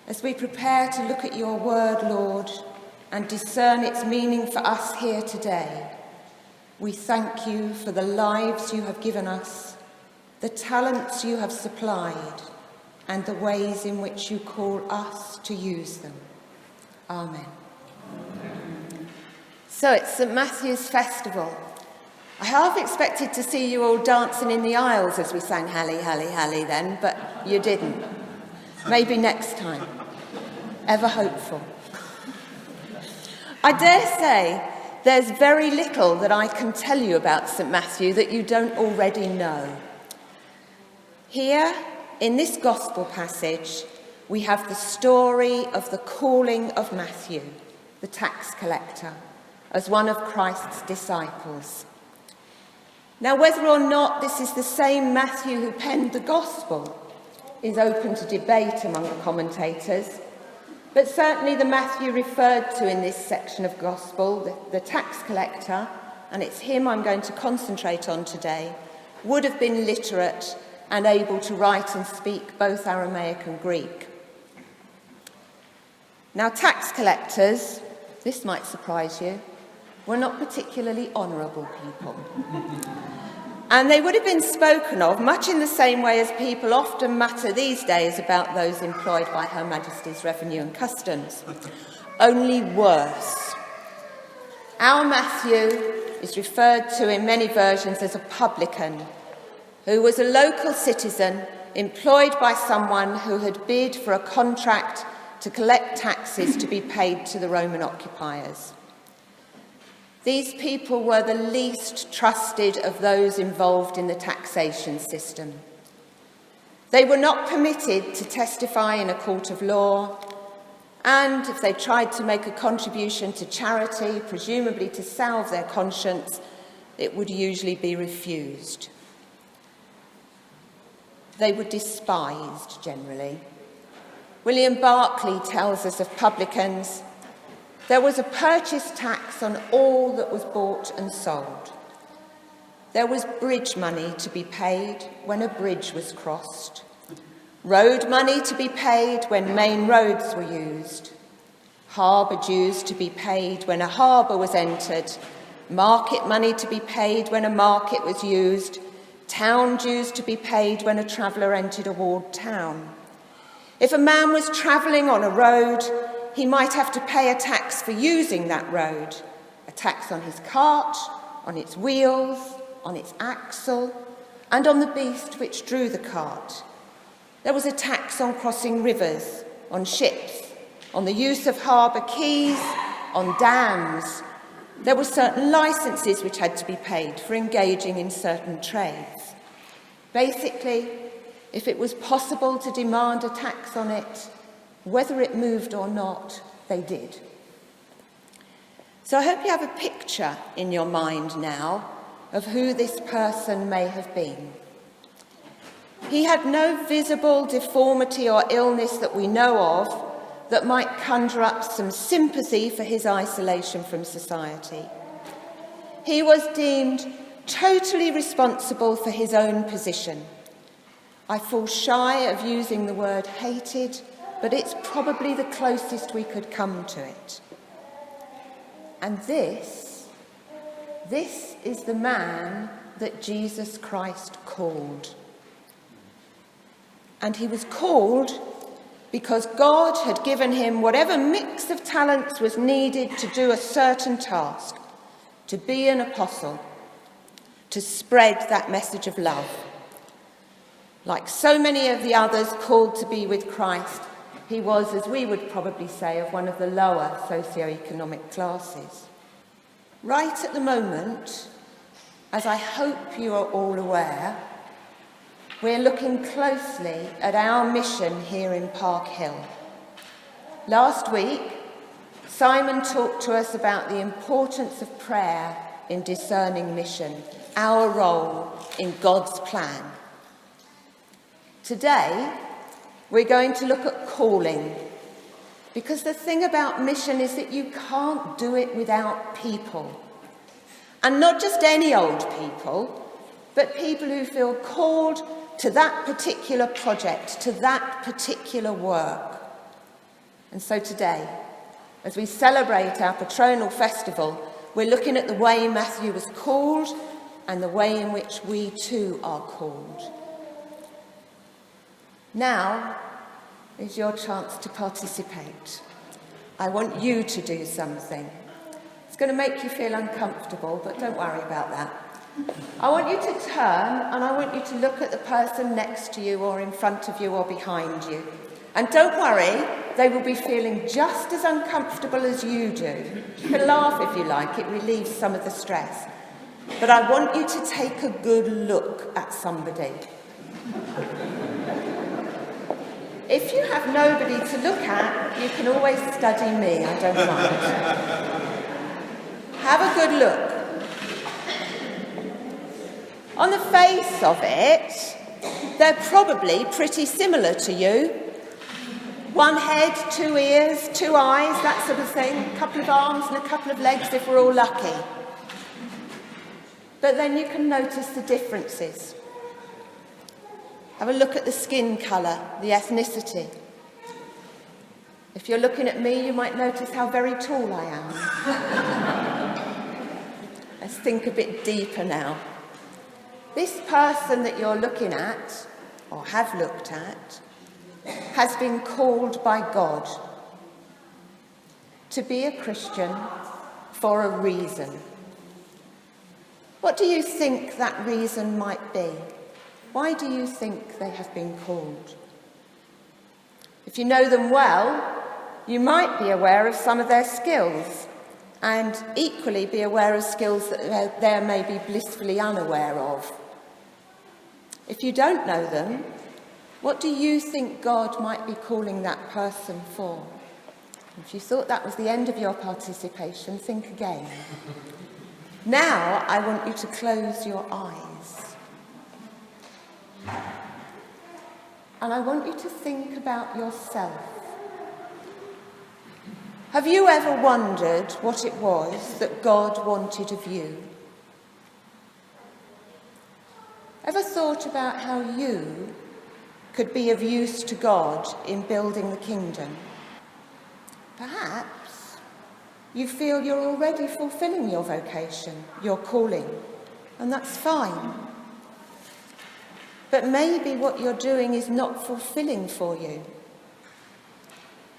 As we prepare to look at your word, Lord, and discern its meaning for us here today, we thank you for the lives you have given us, the talents you have supplied, and the ways in which you call us to use them. Amen. So it's St. Matthew's festival. I half expected to see you all dancing in the aisles as we sang Halli, Halli, Halli then, but you didn't. Maybe next time. Ever hopeful. I dare say there's very little that I can tell you about St. Matthew that you don't already know. Here, in this gospel passage, we have the story of the calling of Matthew, the tax collector, as one of Christ's disciples. Now, whether or not this is the same Matthew who penned the gospel is open to debate among the commentators, but certainly the Matthew referred to in this section of gospel, the tax collector, and it's him I'm going to concentrate on today, would have been literate and able to write and speak both Aramaic and Greek. Now, tax collectors, this might surprise you, were not particularly honourable people. And they would have been spoken of much in the same way as people often mutter these days about those employed by Her Majesty's Revenue and Customs, only worse. Our Matthew is referred to in many versions as a publican, who was a local citizen employed by someone who had bid for a contract to collect taxes to be paid to the Roman occupiers. These people were the least trusted of those involved in the taxation system. They were not permitted to testify in a court of law, and if they tried to make a contribution to charity, presumably to salve their conscience, it would usually be refused. They were despised generally. William Barclay tells us of publicans, there was a purchase tax on all that was bought and sold. There was bridge money to be paid when a bridge was crossed, road money to be paid when main roads were used, harbour dues to be paid when a harbour was entered, market money to be paid when a market was used, town dues to be paid when a traveller entered a walled town. If a man was travelling on a road, he might have to pay a tax for using that road, a tax on his cart, on its wheels, on its axle, and on the beast which drew the cart. There was a tax on crossing rivers, on ships, on the use of harbour quays, on dams. There were certain licences which had to be paid for engaging in certain trades. Basically, if it was possible to demand a tax on it, whether it moved or not, they did. So I hope you have a picture in your mind now of who this person may have been. He had no visible deformity or illness that we know of that might conjure up some sympathy for his isolation from society. He was deemed totally responsible for his own position. I fall shy of using the word hated, but it's probably the closest we could come to it. And this is the man that Jesus Christ called. And he was called because God had given him whatever mix of talents was needed to do a certain task, to be an apostle, to spread that message of love. Like so many of the others called to be with Christ, he was, as we would probably say, of one of the lower socio-economic classes. Right at the moment, as I hope you are all aware, we're looking closely at our mission here in Park Hill. Last week, Simon talked to us about the importance of prayer in discerning mission, our role in God's plan. Today, we're going to look at calling, because the thing about mission is that you can't do it without people. And not just any old people, but people who feel called to that particular project, to that particular work. And so today, as we celebrate our patronal festival, we're looking at the way Matthew was called and the way in which we too are called. Now is your chance to participate. I want you to do something. It's going to make you feel uncomfortable, but don't worry about that. I want you to turn and I want you to look at the person next to you or in front of you or behind you. And don't worry, they will be feeling just as uncomfortable as you do. You can laugh if you like, it relieves some of the stress. But I want you to take a good look at somebody. If you have nobody to look at, you can always study me, I don't mind. Have a good look. On the face of it, they're probably pretty similar to you. One head, 2 ears, 2 eyes, that sort of thing. A couple of arms and a couple of legs if we're all lucky. But then you can notice the differences. Have a look at the skin colour, the ethnicity. If you're looking at me, you might notice how very tall I am. Let's think a bit deeper now. This person that you're looking at, or have looked at, has been called by God to be a Christian for a reason. What do you think that reason might be? Why do you think they have been called? If you know them well, you might be aware of some of their skills, and equally be aware of skills that they may be blissfully unaware of. If you don't know them, what do you think God might be calling that person for? If you thought that was the end of your participation, think again. Now I want you to close your eyes. And I want you to think about yourself. Have you ever wondered what it was that God wanted of you? Ever thought about how you could be of use to God in building the kingdom? Perhaps you feel you're already fulfilling your vocation, your calling, and that's fine. But maybe what you're doing is not fulfilling for you.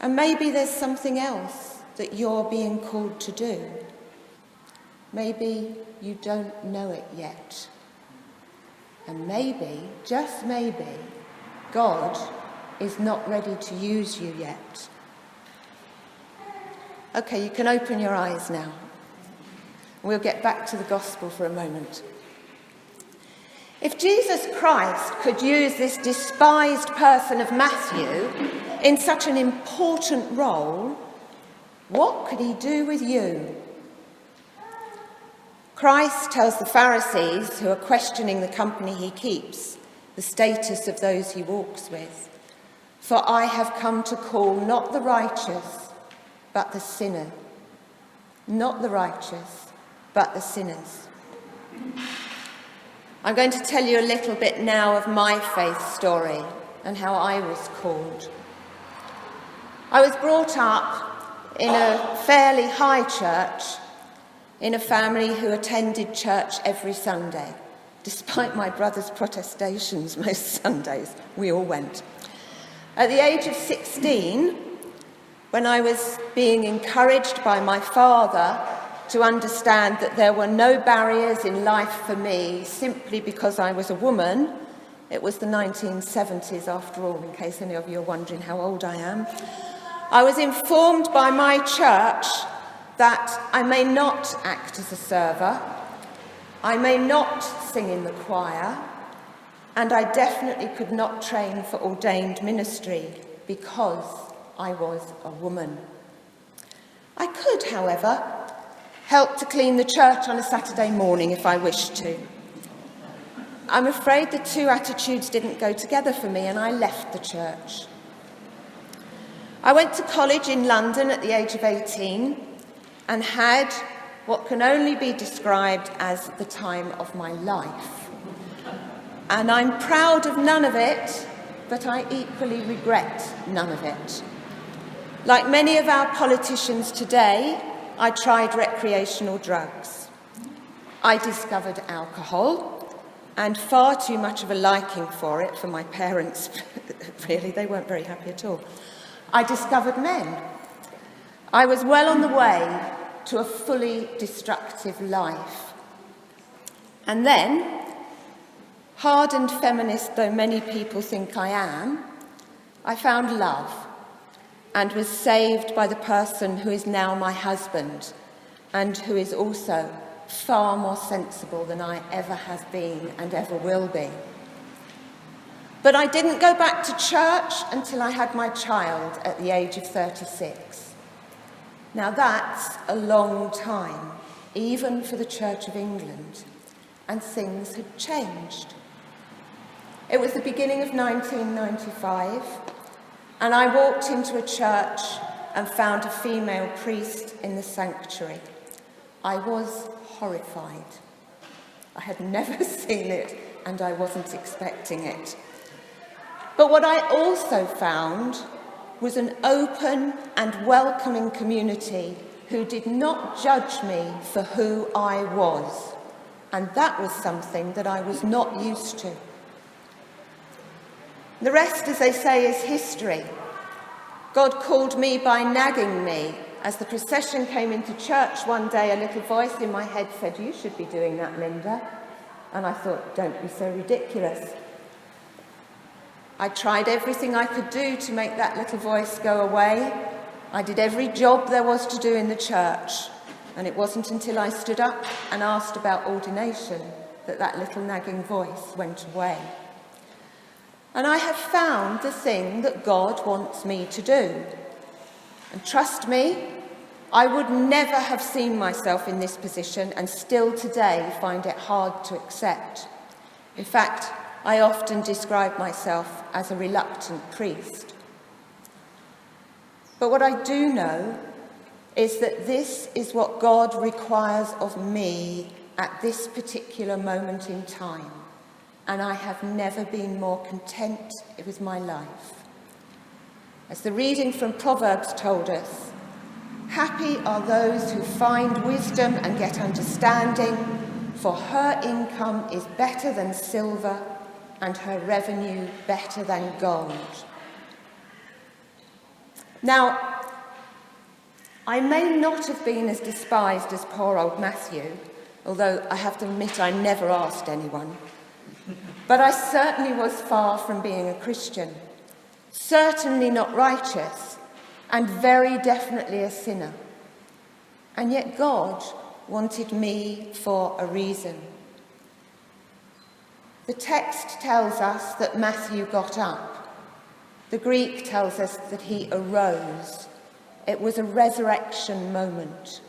And maybe there's something else that you're being called to do. Maybe you don't know it yet. And maybe, just maybe, God is not ready to use you yet. Okay, you can open your eyes now. We'll get back to the gospel for a moment. If Jesus Christ could use this despised person of Matthew in such an important role, what could he do with you? Christ tells the Pharisees, who are questioning the company he keeps, the status of those he walks with, "For I have come to call not the righteous, but the sinner." Not the righteous, but the sinners. I'm going to tell you a little bit now of my faith story and how I was called. I was brought up in a fairly high church, in a family who attended church every Sunday. Despite my brother's protestations most Sundays, we all went. At the age of 16, when I was being encouraged by my father to understand that there were no barriers in life for me simply because I was a woman, it was the 1970s after all, in case any of you are wondering how old I am, I was informed by my church that I may not act as a server, I may not sing in the choir, and I definitely could not train for ordained ministry because I was a woman. I could, however, help to clean the church on a Saturday morning if I wished to. I'm afraid the two attitudes didn't go together for me, and I left the church. I went to college in London at the age of 18 and had what can only be described as the time of my life. And I'm proud of none of it, but I equally regret none of it. Like many of our politicians today, I tried recreational drugs. I discovered alcohol, and far too much of a liking for it for my parents. Really, they weren't very happy at all. I discovered men. I was well on the way to a fully destructive life. And then, hardened feminist though many people think I am, I found love and was saved by the person who is now my husband and who is also far more sensible than I ever have been and ever will be. But I didn't go back to church until I had my child at the age of 36. Now that's a long time, even for the Church of England, and things had changed. It was the beginning of 1995, and I walked into a church and found a female priest in the sanctuary. I was horrified. I had never seen it, and I wasn't expecting it. But what I also found was an open and welcoming community who did not judge me for who I was. And that was something that I was not used to. The rest, as they say, is history. God called me by nagging me. As the procession came into church one day, a little voice in my head said, "You should be doing that, Linda." And I thought, don't be so ridiculous. I tried everything I could do to make that little voice go away. I did every job there was to do in the church. And it wasn't until I stood up and asked about ordination that that little nagging voice went away. And I have found the thing that God wants me to do. And trust me, I would never have seen myself in this position and still today find it hard to accept. In fact, I often describe myself as a reluctant priest. But what I do know is that this is what God requires of me at this particular moment in time. And I have never been more content with my life. As the reading from Proverbs told us, happy are those who find wisdom and get understanding, for her income is better than silver and her revenue better than gold. Now, I may not have been as despised as poor old Matthew, although I have to admit I never asked anyone. But I certainly was far from being a Christian, certainly not righteous, and very definitely a sinner. And yet God wanted me for a reason. The text tells us that Matthew got up. The Greek tells us that he arose. It was a resurrection moment.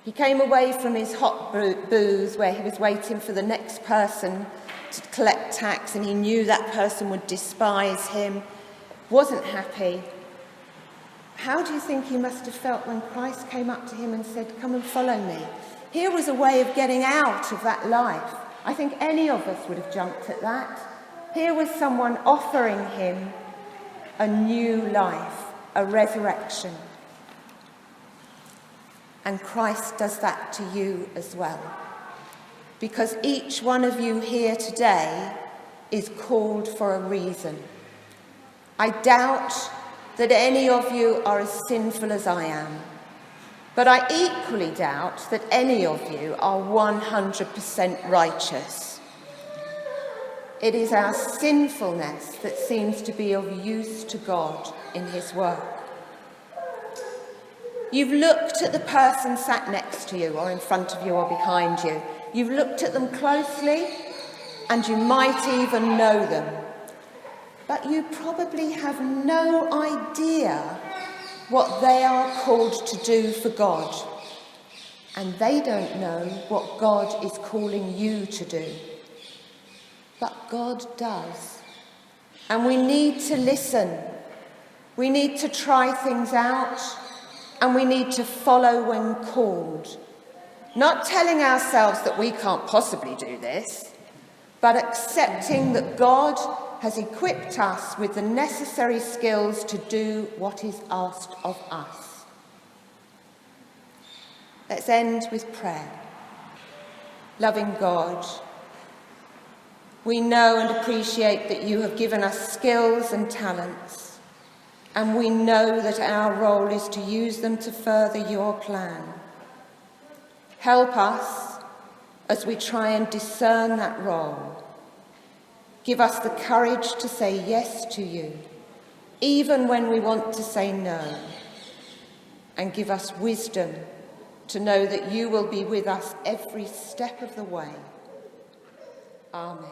He came away from his hot booth where he was waiting for the next person to collect tax, and he knew that person would despise him, wasn't happy. How do you think he must have felt when Christ came up to him and said, "Come and follow me"? Here was a way of getting out of that life. I think any of us would have jumped at that. Here was someone offering him a new life, a resurrection. And Christ does that to you as well. Because each one of you here today is called for a reason. I doubt that any of you are as sinful as I am. But I equally doubt that any of you are 100% righteous. It is our sinfulness that seems to be of use to God in his work. You've looked at the person sat next to you or in front of you or behind you. You've looked at them closely and you might even know them. But you probably have no idea what they are called to do for God. And they don't know what God is calling you to do. But God does. And we need to listen. We need to try things out. And we need to follow when called. Not telling ourselves that we can't possibly do this, but accepting that God has equipped us with the necessary skills to do what is asked of us. Let's end with prayer. Loving God, we know and appreciate that you have given us skills and talents, and we know that our role is to use them to further your plan. Help us as we try and discern that role. Give us the courage to say yes to you, even when we want to say no, and give us wisdom to know that you will be with us every step of the way. Amen.